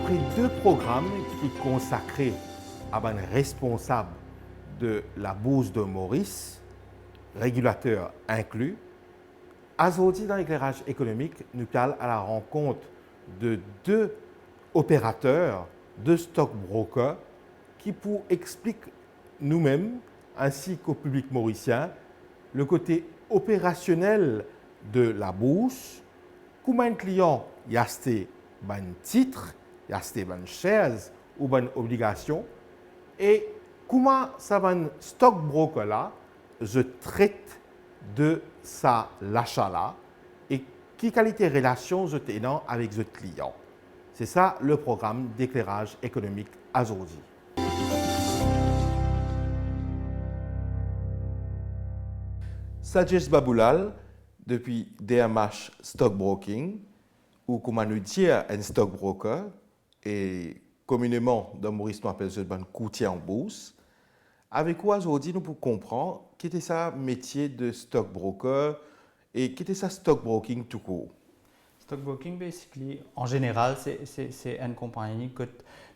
Après 2 programmes qui consacrés à un responsable de la bourse de Maurice, régulateur inclus, aujourd'hui dans l'éclairage économique, nous allons à la rencontre de 2 opérateurs, 2 stockbrokers qui pour expliquer nous-mêmes ainsi qu'au public mauricien le côté opérationnel de la bourse, comment un client y a acheté un titre, y a acheté une shares ou une obligation et comment ça va un stockbroker là je traite de ça l'achat là et quelle qualité de relation je tenant avec le client. C'est ça le programme d'éclairage économique aujourd'hui. Sajes Baboulal, depuis DMH Stockbroking, ou comment nous dire un stockbroker, et communément dans Maurice, nous appelle ça un courtier en bourse. Avec quoi aujourd'hui nous pouvons comprendre quel était ça métier de stockbroker et quel était ça stockbroking tout court. Stockbroking, basically, en général, c'est une compagnie que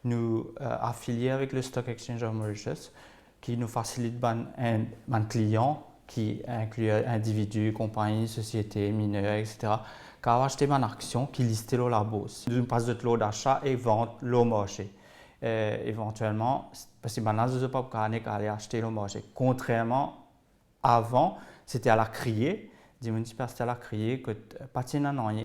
nous affiliée avec le Stock Exchange of Mauritius qui nous facilite un client qui inclut individus, compagnies, sociétés, mineurs, etc. qui a acheté une action qui est listée sur la bourse. Nous passons de l'eau d'achat et vente au marché. Éventuellement, parce que maintenant, je ne sais pas pourquoi on aller acheter le marché. Contrairement, avant, c'était à la criée. C'était à la criée que pas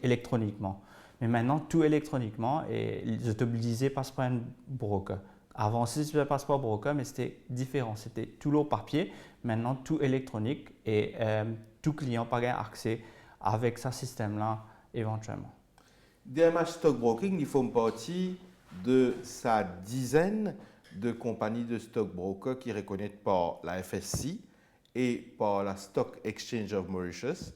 électroniquement. Mais maintenant, tout électroniquement et je suis obligé de passer par un broker. Avant, si je ne passe pas par broker, mais c'était différent. C'était tout le papier, maintenant tout électronique et tout client peut avoir accès avec ce système-là éventuellement. DMH Stockbroking, il fait partie de sa dizaine de compagnies de stockbrokers qui reconnaissent par la FSC et par la Stock Exchange of Mauritius.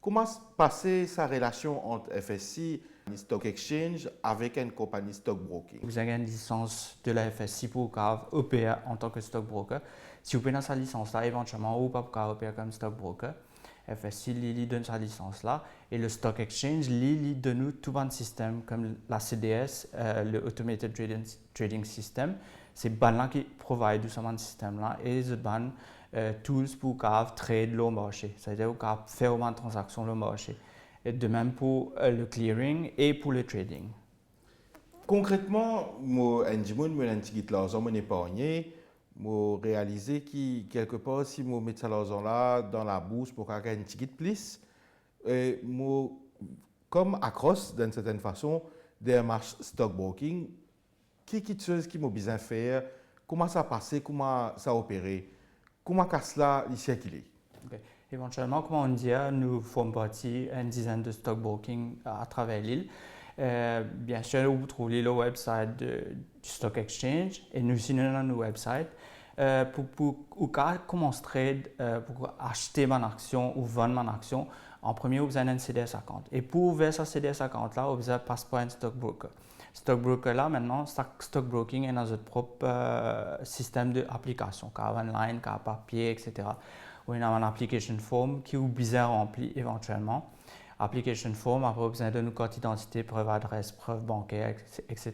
Comment se passer sa relation entre FSC et Stock Exchange avec une compagnie stockbroking? Vous avez une licence de la FSC pour opérer en tant que stockbroker. Si vous payez sa licence-là, éventuellement, vous ne pouvez pas opérer comme stockbroker. FSC lui donne sa licence-là et le Stock Exchange lui donne nous tout un système comme la CDS, le Automated Trading System. C'est là qui provide tout ce système-là et c'est tools pour trade le marché, c'est-à-dire faire une transaction le marché. Et de même pour le clearing et pour le trading. Concrètement, moi, je suis l'argent mon épargné, je réalisé que quelque part, si je mets cet argent-là dans la bourse pour avoir un petit plus, et moi, comme accroche d'une certaine façon, DMH Stockbroking, quelle chose qui m'a besoin de faire, comment ça passe, comment ça opère, comment cela est circulé. Okay. Éventuellement, comme on dit, nous faisons partie d'une dizaine de stockbroking à travers l'île. Bien sûr, vous trouvez le website du Stock Exchange et nous aussi, nous avons notre website. Pour commencer trade, pour acheter une action ou vendre une action, en premier, vous avez un CDS account. Et pour ouvrir ce CDS account-là, vous avez passer par un stockbroker. Stockbroker là, maintenant, stockbroking est dans notre propre système d'application, car online, car papier, etc. Ou il y a une application form qui est besoin remplir éventuellement. Application form, après, vous besoin de nos cartes d'identité, preuve d'adresse, preuve bancaire, etc.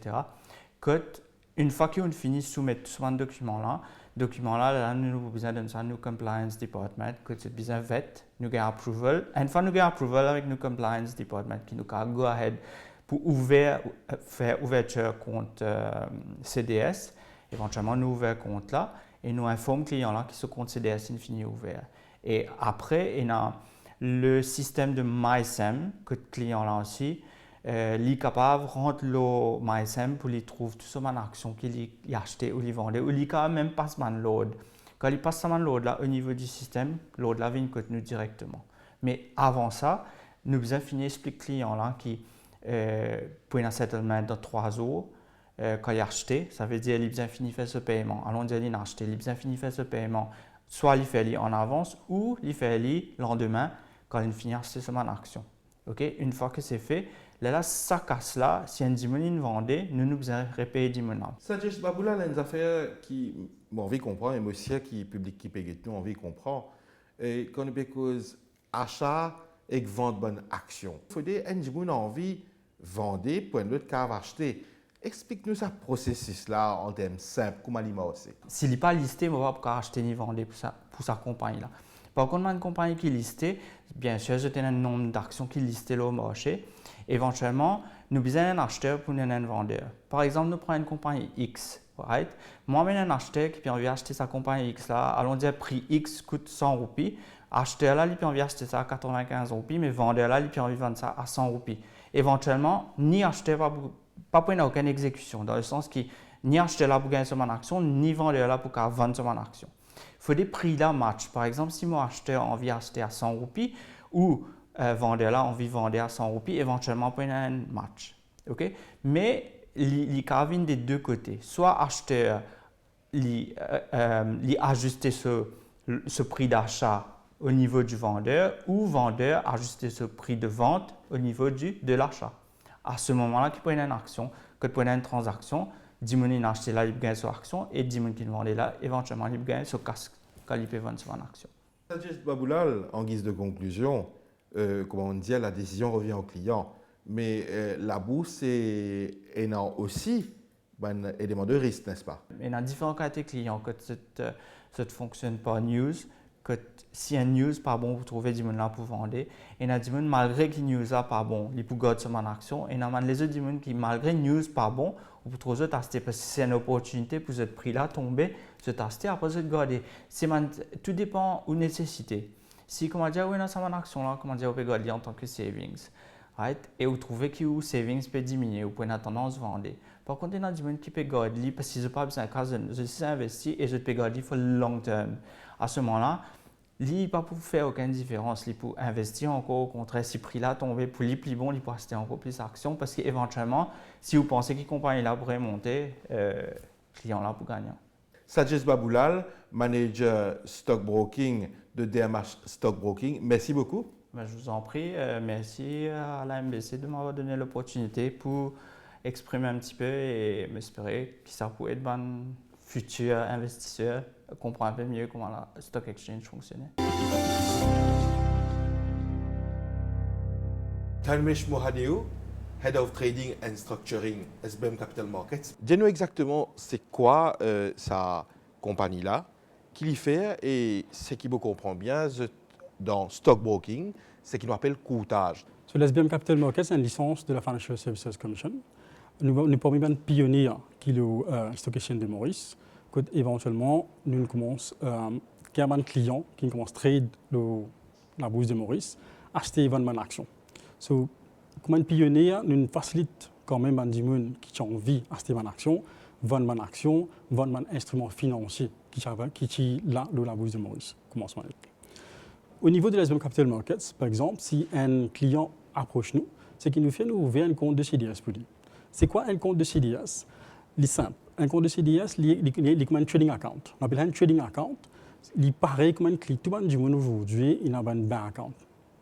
Une fois qu'on finit de soumettre ce document-là, nous avons besoin de ça, nous compliance department, que c'est besoin de vet, nous avons approval. Une fois nous avons approval avec nous compliance department, qui nous a go ahead pour faire ouverture compte CDS, éventuellement nous ouvrons compte là et nous informons le client là que ce compte CDS est fini ouvert. Et après, il y a le système de MySem que le client là aussi, il est capable de rentrer le MySem pour lui trouver tout ce man action qu'il a acheté ou lui vendait ou il quand même passe man load. Quand il passe man load là au niveau du système, load là vient côté nous directement. Mais avant ça, nous besoin finir expliquer le client là qui pour un settlement dans 3 jours quand il a acheté, ça veut dire qu'il a besoin finir faire ce paiement. Allons dire qu'il a acheté, il a besoin finir faire ce paiement. Soit il fait en avance ou il fait le lendemain quand il finit acheter son action. Okay? Une fois que c'est fait, là, ça casse là, si un dimanche vendait, nous besoin repayer 10 000. Sajes Baboula, il y a une affaire qui, on veut comprendre, et monsieur qui public qui paye nous, on veut comprendre. Et quand on cause achat et vente bonne action. Il faut dire un dimanche envie vendre pour un autre qui a acheté. Explique-nous ce processus-là en termes simples, comment il marche. S'il n'est pas listé, on ne va pas acheter ni vendre pour sa compagnie-là. Par contre, une compagnie qui est listée, bien sûr, j'ai un nombre d'actions qui sont listées au marché. Éventuellement, nous avons besoin d'un acheteur pour un vendeur. Par exemple, nous prenons une compagnie X. Right? Moi, j'ai un acheteur qui peut envie acheter sa compagnie X là. Allons dire prix X coûte 100 roupies. Acheteur là, il peut envie acheter ça à 95 roupies, mais vendeur là, il peut envie vendre ça à 100 roupies. Éventuellement, ni acheteur pas pour aucune exécution, dans le sens que ni acheteur là pour gagner sur mon action, ni vendeur là pour vendre sur mon action. Il faut des prix là match. Par exemple, si mon acheteur a envie d'acheter à 100 roupies ou vendeur là a envie de vendre à 100 roupies, éventuellement pour un match. Okay? Mais il y a des deux côtés. Soit acheteur ajuster ce prix d'achat au niveau du vendeur ou vendeur ajuster ce prix de vente au niveau de l'achat. À ce moment-là, il peut y avoir une action, que pour une transaction, 10 personnes qui acheté là, ils gagnent sur action et 10 personnes qui vendent là, éventuellement, ils gagnent sur casque quand ils peuvent vendre sur une action. Sajid Baboulal, en guise de conclusion, comment on dit, la décision revient au client. Mais la bourse est aussi un élément de risque, n'est-ce pas? Il y a différents cas de clients que ça ne fonctionne pas news, que si un news pas bon, vous trouvez 10 là pour vendre. Et il y a 10 malgré que news n'est pas bon, ils peuvent garder sur mon action. Et il y a les autres 10 qui malgré news pas bon, vous trouvez acheter parce que c'est une opportunité pour ce prix là tomber, vous acheter après vous garder. Tout dépend de nécessité. Si comment dire oui dans mon action là, comment dire vous pouvez garder en tant que savings. Right? Et vous trouvez que vos savings peut diminuer, vous pouvez en tendance vendre. Par contre, il y a des gens qui peuvent garder parce qu'ils n'ont pas besoin de je suis investi et je peux garder pour le long terme. À ce moment-là, il n'y a pas pour faire aucune différence. Il peut investir encore, au contraire, si le prix là tombe pour lui plus bon, il peut acheter encore plus d'actions parce qu'éventuellement, si vous pensez que la compagnie là pourrait monter, le client là pour gagner. Sajid Baboulal, manager stockbroking de DMH Stockbroking, merci beaucoup. Ben, je vous en prie, merci à la MBC de m'avoir donné l'opportunité pour exprimer un petit peu et m'espérer que ça pourrait être un futur investisseur comprendre un peu mieux comment la stock exchange fonctionnait. Talmish Mohadeo, Head of Trading and Structuring, SBM Capital Markets. Dis-nous exactement c'est quoi sa compagnie-là, qui l'y fait et ce qui vous comprend bien dans stockbroking, c'est ce qu'on appelle courtage. So, l'SBM Capital Markets est une licence de la Financial Services Commission. Nous sommes parmi les pionniers qui ont stock exchange de Maurice. Éventuellement, nous commençons à avoir un client qui commence à trade la bourse de Maurice, acheter et vendre une action. So, comme un pionnier, nous facilitons quand même à des gens qui ont envie d'acheter une action, vendre une action, vendre un instrument financier qui est là dans la bourse de Maurice. Au niveau de l'SBM Capital Markets, par exemple, si un client approche nous, c'est qu'il nous fait nous ouvrir un compte de CDS pour lui. C'est quoi un compte de CDS? C'est simple. Un compte de CDS, c'est comme un trading account. On appelle un trading account. Il est pareil comme un client. Tout le monde aujourd'hui, il a un bank account.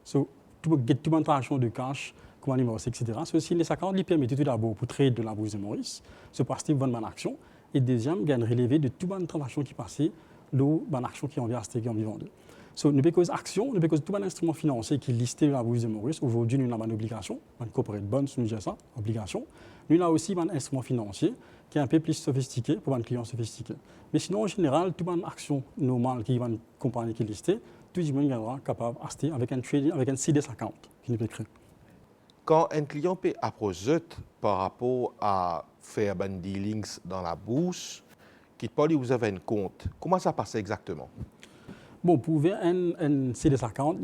So, tout le monde transaction de cash, comment il marche, etc. Si les accounts lui permettent tout d'abord pour trader de la bourse de Maurice, se passer vendre une action, et deuxième, il y a un relevé de toute une transaction qui passe, une action qui est envie d'acheter, qui est envie de vendre. So, nous avons action, nous avons tout un instrument financier qui est listé dans la bourse de Maurice. Aujourd'hui, nous avons une obligation, une corporate bond, nous disons ça, obligation. Nous avons aussi un instrument financier qui est un peu plus sophistiqué pour un client sophistiqué. Mais sinon, en général, toute une action normale qui est une compagnie qui est listée, tout le monde sera capable d'acheter avec un trading, avec un CDS account qui nous peut créer. Quand un client peut approcher par rapport à faire des dealings dans la bourse, qui parle vous avez un compte, comment ça passe exactement? Bon, pour ouvrir un CDS account,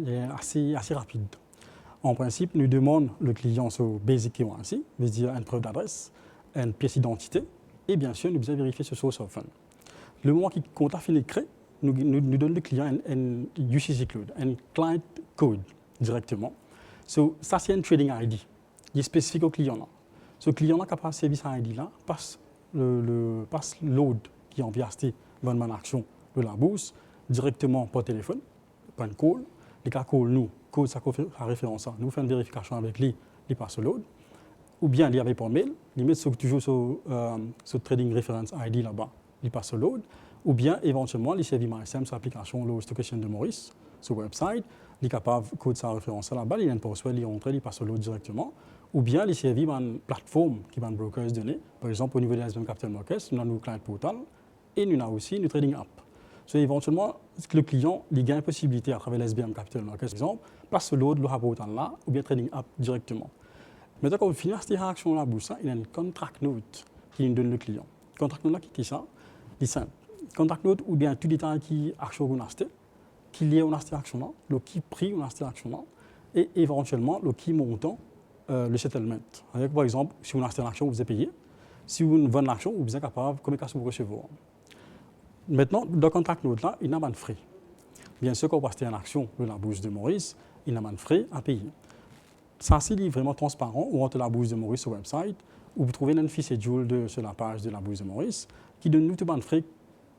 c'est assez rapide. En principe, nous demandons le client son basic KYC, c'est-à-dire une preuve d'adresse, une pièce d'identité, et bien sûr, nous devons vérifier ce source of fund. Le moment qu'il compte à finir de créer, nous donne le client un UCC code, un client code directement. So, ça, c'est un trading ID. Il est spécifique au client. Ce client-là qui a pas service ID-là passe l'ordre qui a envie d'acheter une action de la bourse directement par téléphone, par une call. Les cas call nous, code ça a référence à nous faisons une vérification avec lui, il passe l'ordre. Ou bien il y avait par mail, il met toujours sur trading reference ID là-bas, il passe l'ordre. Ou bien éventuellement, il servi MySM sur l'application le Stock Exchange de Maurice, sur le website. il est capable de coder sa référence là-bas, il n'importe soit, il rentre, il passe l'autre directement. Ou bien, il servi une plateforme qui va un brokers donner. Par exemple, au niveau de SBM Capital Markets, nous avons nos client portal et nous avons aussi nos trading app. So, éventuellement, le client il gagne la possibilité à travers l'SBM Capital Markets, par exemple, place l'autre le portal là ou bien trading app directement. Maintenant, quand on finit cette action là, il y a une contract note qui nous donne le client. Contract note là, qui est ça? C'est simple. Contract note ou bien tout détail qui action qu'on a acheté, qui lié à cette action là, le qui prix on a cette action là, et éventuellement le qui montant le settlement. Avec, par exemple, si vous achetez une action, vous êtes payé. Si vous vendez l'action, vous êtes capable, comme vous recevoir. Maintenant, dans le contract note là, il n'y a pas de frais. Bien sûr, quand vous achetez une action de la bourse de Maurice, il n'y a pas de frais à payer. Ça, c'est vraiment transparent. Ou entre la bourse de Maurice sur le website, où vous trouvez une fiche schedule sur la page de la bourse de Maurice, qui donne nous tout de frais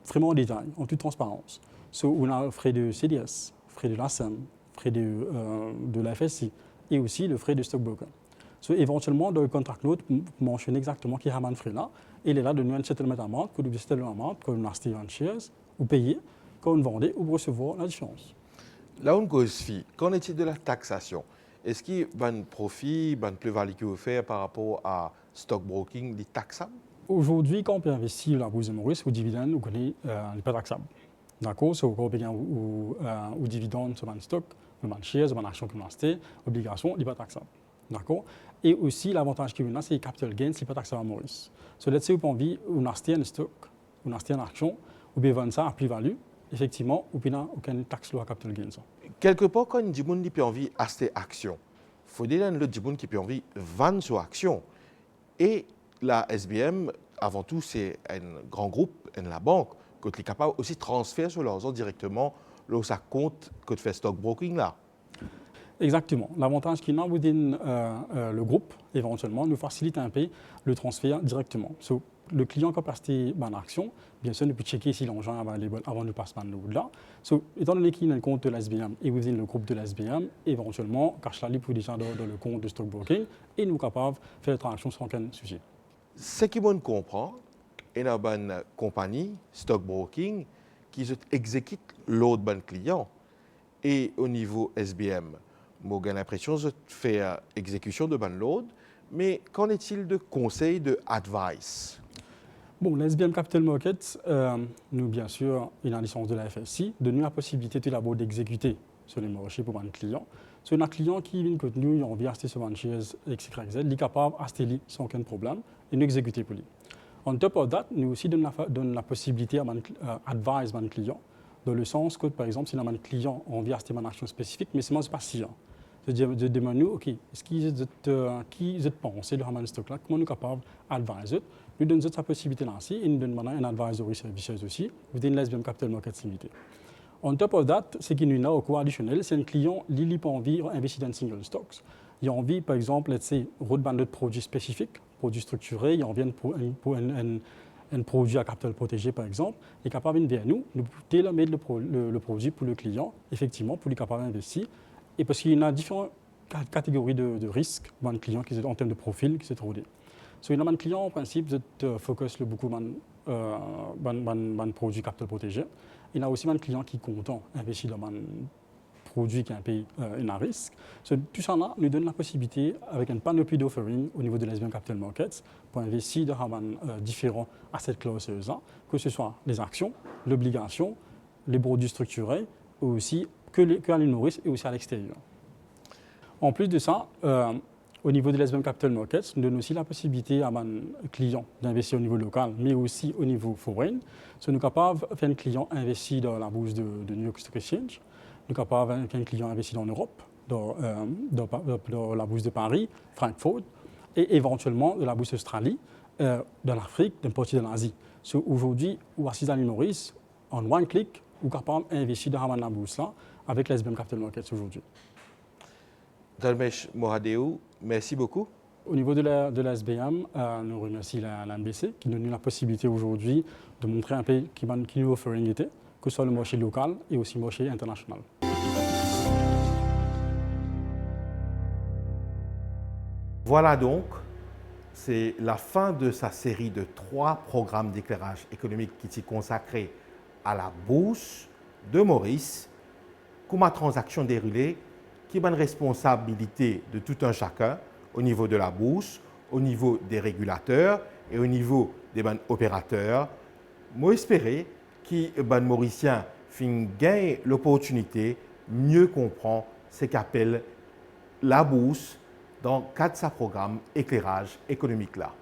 vraiment en détail, en toute transparence. So, on a frais de CDS, frais de l'ASEM, frais de la FSI et aussi le frais de stockbroker. So, éventuellement, dans le contract note, vous mentionnez exactement qui a un frais là. Et il est là de nous un settlement amount, que vous settlement amount, quand vous achetez une shares, ou payez, quand vous vendez, ou vous recevez la différence. Là, on cause qu'en est-il de la taxation? Est-ce qu'il y a un profit, une plus-value que vous faites par rapport à stockbroking, les taxables? Aujourd'hui, quand on peut investir la bourse de Maurice ou dividende, on connaît n'est pas taxable. D'accord? So, quand on paye au dividende sur un stock, sur un share, sur une action qu'on a acheté, obligation, il n'est pas taxable. D'accord? Et aussi, l'avantage qu'il y a, c'est le capital gain, c'est pas taxable à Maurice. So, let's say, vous avez envie, on a acheté un stock, on a acheté une action, ou bien vendre ça à plus-value, effectivement, on n'a aucune taxe sur le capital gain. Ça. Quelque part, quand on dit qu'on a envie d'acheter action, il faut dire que l'autre qui a envie de vendre sur action. Et la SBM, avant tout, c'est un grand groupe, la banque, qui est capable aussi de transférer sur l'argent directement là où ça compte que de faire stockbroking là. Exactement. L'avantage qu'il y a le groupe, éventuellement, nous facilite un peu le transfert directement. So, le client qui a acheté une action, bien sûr, il peut checker si l'argent est available avant de passer par là. So, étant donné qu'il y a un compte de l'SBM et vous avez le groupe de l'SBM, éventuellement, cash la libre déjà dans le compte de stockbroking et nous sommes capables de faire la transaction sans aucun souci. Ce qui me comprend, il y a une compagnie, stockbroking, qui exécute l'autre bon client. Et au niveau SBM, j'ai l'impression de faire exécution de bon load, mais qu'en est-il de conseils, de advice? Bon, l'SBM Capital Markets, nous, bien sûr, il a une licence de la FSI, donne la possibilité tout d'abord d'exécuter sur les marchés pour un client. C'est un client qui vient de nous, il a envie d'acheter sur une chaise XYZ, il est capable d'acheter sans aucun problème et nous exécuter pour lui. En top of that, nous aussi donne la possibilité d'advise un client, dans le sens que, par exemple, si un client a envie d'acheter une action spécifique, mais c'est moi, c'est pas si. Je demande, OK, est-ce qu'ils pensent de ce stock-là, comment nous sommes capables d'adviser? Nous donnons cette possibilité-là aussi, et nous donnons un advisory services aussi, vous donnez l'SBM Capital Markets Limited. On top of that, ce qui nous a au cours additionnel, c'est un client qui n'a pas envie d'investir dans single stocks. Il a envie, par exemple, de produits spécifiques, produits structurés, il a envie pour un produit à capital protégé, par exemple, il est capable de venir vers nous, nous tailor-made le produit pour le client, effectivement, pour lui capable d'investir. Et parce qu'il y a différentes catégories de risques dans le client en termes de profil qui se trouvent. So, il y a un client, en principe, de focus beaucoup sur le produit capital protégé. Il y a aussi un client qui est content d'investir dans un produit qui a un pays à risque. So, tout ça là, nous donne la possibilité, avec une panoplie d'offering au niveau de l'SBM Capital Markets, pour investir dans différents asset classes, que ce soit les actions, l'obligation, les produits structurés, ou aussi que à l'île Maurice et aussi à l'extérieur. En plus de ça, au niveau de l'SBM Capital Markets, nous donnons aussi la possibilité à un client d'investir au niveau local, mais aussi au niveau foreign. So, nous sommes capables de faire un client investir dans la bourse de New York Stock Exchange. Nous sommes capables de faire un client investir en Europe, dans la bourse de Paris, Francfort, et éventuellement de la bourse d'Australie, dans l'Afrique, d'un partie de l'Asie. So, aujourd'hui, ou assis à l'île Maurice, en one click, ou capable d'investir dans la bourse là avec l'SBM Capital Markets aujourd'hui. Dalmesh Moradeu, merci beaucoup. Au niveau de la SBM, nous remercions l'NBC qui nous donne la possibilité aujourd'hui de montrer un peu qui nous offering était, que ce soit le marché local et aussi le marché international. Voilà donc, c'est la fin de sa série de 3 programmes d'éclairage économique qui s'y consacrés à la bourse de Maurice. comment la transaction déroulée, qui est une responsabilité de tout un chacun au niveau de la bourse, au niveau des régulateurs et au niveau des opérateurs. Moi, j'espère que les Mauriciens gagnent l'opportunité de mieux comprendre ce qu'appelle la bourse dans le cadre de sa programme éclairage économique là.